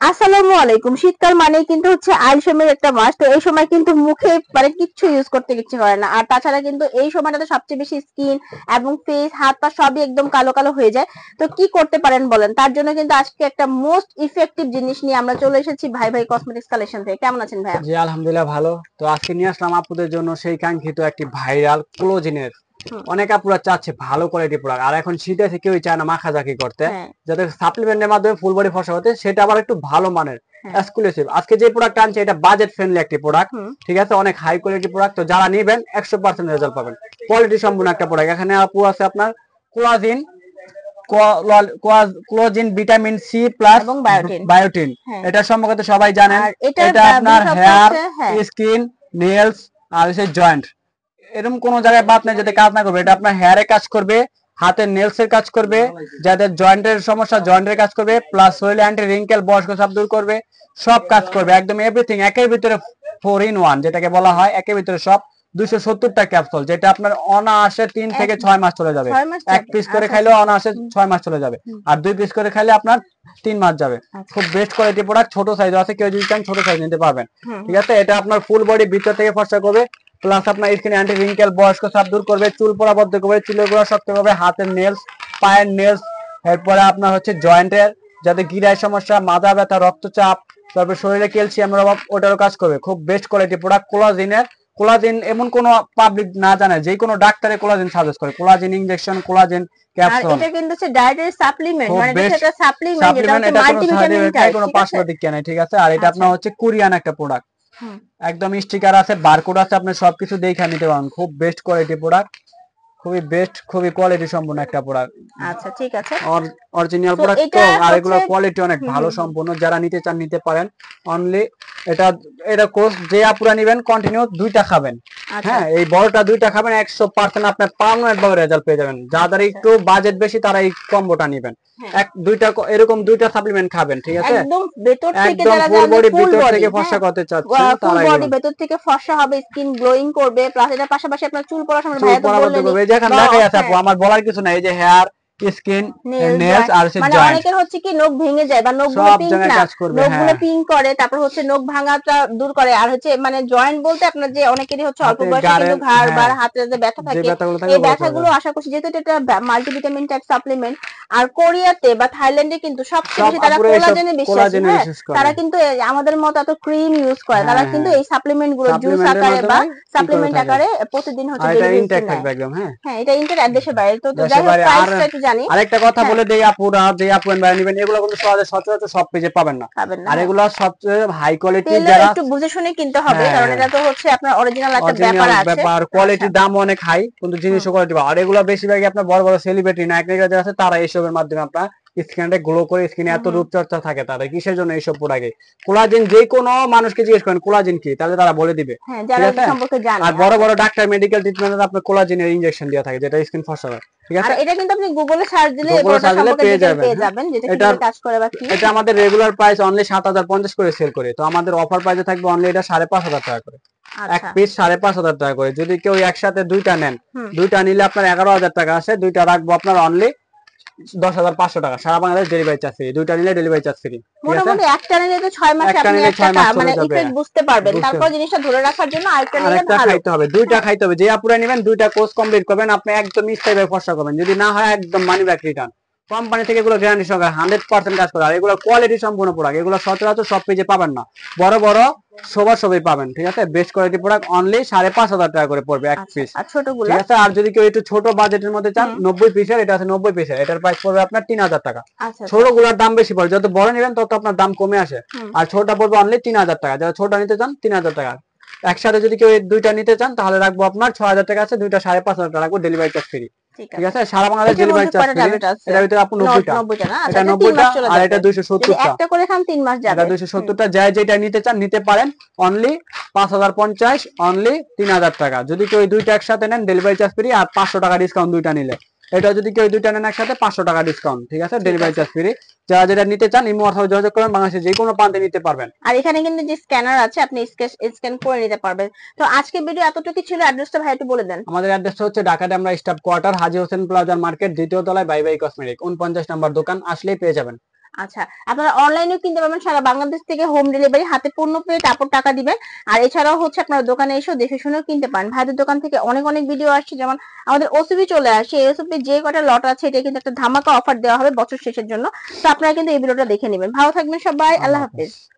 আসসালামু আলাইকুম। শীতকাল মানেই কিন্তু হচ্ছে আইসমের একটা মাস। তো এই সময় কিন্তু মুখে মানে কিচ্ছু ইউজ করতে ইচ্ছে করে না। আর তাছাড়া কিন্তু এই সময়টাতে সবচেয়ে বেশি স্কিন এবং ফেস, হাত পা সবই একদম কালো কালো হয়ে যায়। তো কি করতে পারেন বলেন? তার জন্য কিন্তু আজকে একটা মোস্ট ইফেক্টিভ জিনিস নিয়ে আমরা চলে এসেছি ভাই ভাই কসমেটিক্স কালেকশন থেকে। কেমন আছেন ভাইয়া? জি আলহামদুলিল্লাহ ভালো। তো আজকে নিয়ে আসলাম আপুদের জন্য সেই কাঙ্ক্ষিত একটি ভাইরাল কোলাজেনের। হুম, অনেক আপুরা চাচ্ছে ভালো কোয়ালিটি প্রোডাক্ট, আর এখন শীতে এসে কেউই চায় না মাখাজাকি করতে, হ্যাঁ, যাতে সাপ্লিমেন্টের মাধ্যমে ফুল বডি ফর্সা হতে, সেটা আবার একটু ভালো মানের হ্যাঁ, এক্সক্লুসিভ। আজকে যে প্রোডাক্ট আনছে এটা বাজেট ফ্রেন্ডলি একটি প্রোডাক্ট, হুম, ঠিক আছে, অনেক হাই কোয়ালিটি প্রোডাক্ট। তো যারা নেবেন 100% রেজাল্ট পাবেন, কোয়ালিটি সম্পূর্ণ একটা প্রোডাক্ট। এখানে আপু আছে আপনার collagen, collagen vitamin C plus এবং বায়োটিন। বায়োটিন। হ্যাঁ, এটা সম্পর্কে সবাই জানেন। আর এটার এটা আপনার বিশেষত্ব হেয়ার, হচ্ছে হ্যাঁ, স্কিন, নেলস আর হচ্ছে জয়েন্ট, এরকম কোন জায়গায় বাদ নেই যাতে কাজ না করবে। এটা আপনার হেয়ারে কাজ করবে, হাতের নেলস এর কাজ করবে, যাদের জয়েন্টের সমস্যা জয়েন্টের কাজ করবে, প্লাস শরীরে অ্যান্টি রিঙ্কেল বয়স্ক সব দূর করবে, সব কাজ করবে একদম এভরিথিং একের ভিতরে 4 in 1 যেটাকে বলা হয়, একের ভিতরে সব। 270টা ক্যাপসুল, যেটা আপনার অনায়াসে 3 থেকে 6 মাস চলে যাবে। 6 মাস এক যাবে। পিস করে আচ্ছা খাইলেও অনায়াসে 6 মাস চলে যাবে, হুম, আর 2 পিস করে খাইলে আপনার 3 মাস যাবে। আচ্ছা খুব বেস্ট কোয়ালিটি প্রোডাক্ট, ছোট সাইজ আছে, কেউ যদি চান ছোট সাইজ নিতে পারবেন, হুম, ঠিক আছে। এটা আপনার ফুল বডি ভিতর থেকে ফর্সা করবে, প্লাস আপনার স্কিন অ্যান্টি রিঙ্কেল বয়স্ক সাপ দূর করবে, চুল পড়া বদ্ধ করবে, চুলের গোড়া শক্ত করবে, হাতের নেলস, পায়ের নেলস, এরপরে আপনার হচ্ছে জয়েন্টের যাতে গিরায় সমস্যা, মাথা ব্যথা, রক্তচাপ, তারপর শরীরে ক্যালসিয়ামের অভাব, ওটারও কাজ করবে। খুব বেস্ট কোয়ালিটি প্রোডাক্ট কোলাজিনের। কোলাজিন এমন কোন পাবলিক না জানে, যে কোনো ডাক্তারে কোলাজিন সাজেস্ট করে, কোলাজিন ইনজেকশন, কোলাজিন আর ক্যাপসুল। এটা কিন্তু হচ্ছে ডায়েটের সাপ্লিমেন্ট, খুব মানে এটা হচ্ছে বেস্ট একটা সাপ্লিমেন্ট যেটা সাপ্লিমেন্ট, হচ্ছে এটা কোনো সাইড মাল্টিভিটামিন এফেক্ট নাই, টাইপ, কোনো ঠিক আছে? পার্শ্ব প্রতিক্রিয়া নাই, ঠিক আছে। আর এটা আচ্ছা আপনার হচ্ছে কোরিয়ান একটা প্রোডাক্ট, হুম, একদম স্টিকার আছে, বারকোড আছে, আপনি সবকিছু দেখে নিতে পারেন। খুব বেস্ট কোয়ালিটি প্রোডাক্ট, খুবই বেস্ট, খুবই কোয়ালিটি সম্পূর্ণ একটা প্রোডাক্ট, আচ্ছা ঠিক আছে। অরিজিনাল তো প্রোডাক্ট এটা তো। আর হচ্ছে এগুলোর কোয়ালিটি অনেক হুম ভালো হুম হুম সম্পূর্ণ, যারা নিতে চান নিতে পারেন। অনলি এটা এটা কোর্স যে আপুরা নিবেন কন্টিনিউ দুইটা খাবেন, আচ্ছা হ্যাঁ, এই বড়টা দুইটা খাবেন, 100% আপনার পার্মানেন্ট ভাবে রেজাল্ট পেয়ে যাবেন। আচ্ছা যাদের আচ্ছা একটু বাজেট বেশি তারা এই কম্বোটা নিবেন, হ্যাঁ, এক দুইটা এরকম দুইটা সাপ্লিমেন্ট খাবেন, ঠিক আছে। একদম ভেতর থেকে একদম যারা ফুল জানবে বডি ফুল ভিতর বডি, থেকে হ্যাঁ ফর্সা করতে চাচ্ছেন ফুল তারা বডি এগুলো। ভেতর থেকে ফর্সা হবে, স্কিন গ্লোয়িং করবে, প্লাস এটার পাশাপাশি আপনার চুল পড়ার সময় চুল ভাইয়া তো পরাবর্তী বললেনই করবে, যেখানে দেখাই আছে আপু, হ্যাঁ আমার বলার কিছু নাই, এই যে hair, skin, nails nails joint, আর হচ্ছে মানে জয়েন্ট, অনেকের হচ্ছে কি নখ ভেঙে যায় বা নখগুলো সব পিঙ্ক জায়গায় না, কাজ করবে। নখগুলো হ্যাঁ, পিঙ্ক করে, তারপর হচ্ছে নখ ভাঙাটা দূর করে। আর হচ্ছে মানে জয়েন্ট বলতে আপনার যে অনেকেরই হচ্ছে অল্প হাতে বয়সে গাড়ে, কিন্তু ঘাড় বা হ্যাঁ, হাতে যে ব্যথা যে থাকে, ব্যথাগুলো থাকে এই ওগুলো চলে ব্যথাগুলো যাবে। আশা করছি যেহেতু এটা মাল্টিভিটামিন টাইপ সাপ্লিমেন্ট। আর কোরিয়াতে বা থাইল্যান্ডে কিন্তু সবচেয়ে সব বেশি তারা আপুরে এইসব কোলাজেনে বিশ্বাসী, কোলাজেনের হ্যাঁ। ইউজ করে। তারা কিন্তু আমাদের মতো এত ক্রিম ইউজ করে, তারা হ্যাঁ কিন্তু হ্যাঁ, এই সাপ্লিমেন্ট গুলো জুস সাপ্লিমেন্টের আকারে বা মাধ্যমে ই করে সাপ্লিমেন্ট থাকে, আকারে প্রতিদিন হচ্ছে আর এটা ডেলিভারিতে ইনটেক নেয়। থাকবে একদম। হ্যাঁ, হ্যাঁ এটা ইন্টার দেশের বাইরে তো, তো দেশের যাই হোক বাইরে। আর প্রাইসটা একটু জানি। আরেকটা কথা হ্যাঁ বলে দেই, আপুরা যে আপু এন্ড নিবেন এগুলো কিন্তু সহজে সচরাচর সব পেজে পাবেন না, পাবেন না, আর হ্যাঁ। এগুলো সবচেয়ে হাই কোয়ালিটি পেলেও যারা। একটু বুঝে শুনে কিনতে হবে, কারণ হ্যাঁ, এটা তো হচ্ছে আপনার অরিজিনাল একটা ব্যাপার অরিজিনাল আছে। ব্যাপার, আচ্ছা কোয়ালিটির দাম অনেক হাই, কিন্তু হুম জিনিসও কোয়ালিটি ভালো। আর এগুলো বেশিরভাগই আপনার বড় বড় সেলিব্রিটি নায়ক নায়িকা যারা আছে তারা এইসবের মাধ্যমে আপনার স্কিনটা গ্লো করে, স্কিনে হুম এত হুম রূপচর্চা থাকে তাদের, কিসের জন্য এইসব প্রোডাক্টে। কোলাজেন যে কোনো মানুষকে জিজ্ঞেস করেন কোলাজেন কি, তাহলে তারা বলে দিবে, হ্যাঁ ঠিক যারা এটা আছে। সম্পর্কে জানে। আর বড় আচ্ছা বড় ডাক্তার মেডিকেল ট্রিটমেন্টে আপনার কোলাজেনের ইনজেকশন দেওয়া থাকে, যেটা স্কিন ফর্সা করে, ঠিক আর আছে। এটা কিন্তু আপনি গুগলে সার্চ দিলে এই গুগলে প্রোডাক্ট সার্চ দিলে সম্পর্কে পেয়ে ডিটেইল যাবেন। পেয়ে হ্যাঁ, যাবেন, যেটা এটা কিভাবে কাজ করে বা কি, এটা হ্যাঁ। আমাদের রেগুলার প্রাইস অনলি 7,050 করে সেল করে, তো আমাদের অফার প্রাইসে থাকবে অনলি এটা 5,500 টাকা করে, এক আচ্ছা পিস 5,500 টাকা করে। যদি কেউ একসাথে দুইটা নেন, হুম দুইটা নিলে আপনার 11,000 টাকা আসে, দুইটা রাখবো আপনার অনলি 10,500 টাকা, সারা বাংলাদেশ ডেলিভারি চার্জ ফ্রি, দুইটা নিলে ডেলিভারি চার্জ ফ্রি, ঠিক আছে। মোটামুটি একটা নিলে তো 6 মাসে একটা আপনি নিলে একটা 6 মাস মানে চলে যাবে। ইফেক্ট বুঝতে পারবেন, বুঝতে, তারপর জিনিসটা ধরে রাখার জন্য আরেকটা নিলে আরেকটা ভালো। খাইতে হবে, দুইটা হ্যাঁ খাইতে হবে। যে আপুরা নেবেন দুইটা কোর্স কমপ্লিট করবেন, আপনি একদম স্থায়ী ফর্সা করবেন, যদি না হয় একদম মানি ব্যাক রিটার্ন। কোম্পানি থেকে এগুলো গ্যারান্টি সহকারে 100% কাজ করে, আর এগুলো কোয়ালিটি সম্পূর্ণ প্রোডাক্ট, এগুলো সচরাচর সব পেজে পাবেন না, বড় বড় সবার সবই পাবেন, ঠিক আছে। বেস্ট কোয়ালিটি প্রোডাক্ট অনলি 5,500 টাকা করে পড়বে এক আচ্ছা পিস, আর ছোটগুলা? ঠিক আছে। আর যদি কেউ একটু ছোট বাজেটের মধ্যে চান, হুম 90 পিসের, এটা আছে 90 পিসের, এটার প্রাইস পড়বে আপনার 3,000 টাকা। আচ্ছা আচ্ছা ছোট গুলার দাম বেশি পড়ে, যত বড় নেবেন তত আপনার দাম কমে আসে, হুম আর ছোটটা পড়বে অনলি 3,000 টাকা। যারা ছোটটা নিতে চান 3,000 টাকা। একসাথে যদি কেউ এই দুইটা নিতে চান তাহলে রাখবো আপনার 6,000 টাকা আছে, দুইটা 5,500 টাকা রাখবো, ডেলিভারি চার্জ ফ্রি, ঠিক ঠিক আছে। আছে। সারা বাংলাদেশ এটার ডেলিভারি মধ্যে চার্জ কয়টা ফ্রি। ট্যাবলেট আছে? এটার ভিতরে আপু 90টা, 90টা না? আচ্ছা এটা এটা 3 90টা, মাস চলে আর যাবে। এটা যদি 270টা, একটা করে খান 3 মাস এটা যাবে। হুম 270টা। যাই যেটা নিতে চান নিতে পারেন, অনলি 5,050, অনলি 3,000 টাকা। যদি কেউ এই দুইটা একসাথে নেন ডেলিভারি চার্জ ফ্রি, আর 500 টাকা ডিসকাউন্ট দুইটা নিলে। এটা যদি কেউ দুইটা নেন একসাথে 500 টাকা ডিসকাউন্ট, ঠিক আছে, ঠিক ডেলিভারি আছে। Charge free. যারা যেটা নিতে চান ইমো অথবা যোগাযোগ করেন, বাংলাদেশের যে কোনো প্রান্তে নিতে পারবেন। আর এখানে কিন্তু যে স্ক্যানার আছে আপনি স্ক্যান করে নিতে পারবেন। তো আজকে ভিডিও এতটুকু ছিল, অ্যাড্রেসটা ভাই একটু বলে দেন। আমাদের অ্যাড্রেসটা হচ্ছে ঢাকাতে আমরা স্টাফ কোয়ার্টার, হাজী হোসেন প্লাজার মার্কেট, দ্বিতীয় তলায় বাই বাই কসমেটিক, 49 নম্বর দোকান, আসলেই পেয়ে যাবেন। আচ্ছা, আপনারা অনলাইনেও কিনতে পারবেন, সারা বাংলাদেশ থেকে হোম ডেলিভারি, হাতে পণ্য পেয়ে তারপর টাকা দিবেন। আর এছাড়াও হচ্ছে আপনারা দোকানে এসেও দেখে শুনেও কিনতে পারেন। ভাইদের দোকান থেকে অনেক অনেক ভিডিও আসছে, যেমন আমাদের ওসিবি চলে আসে, এই ওসিবি যে কটা লট আছে এটা কিন্তু একটা ধামাকা অফার দেওয়া হবে বছর শেষের জন্য। তো আপনারা কিন্তু এই ভিডিওটা দেখে নেবেন। ভালো থাকবেন সবাই, আল্লাহ আল্লাহ হাফেজ। হাফেজ।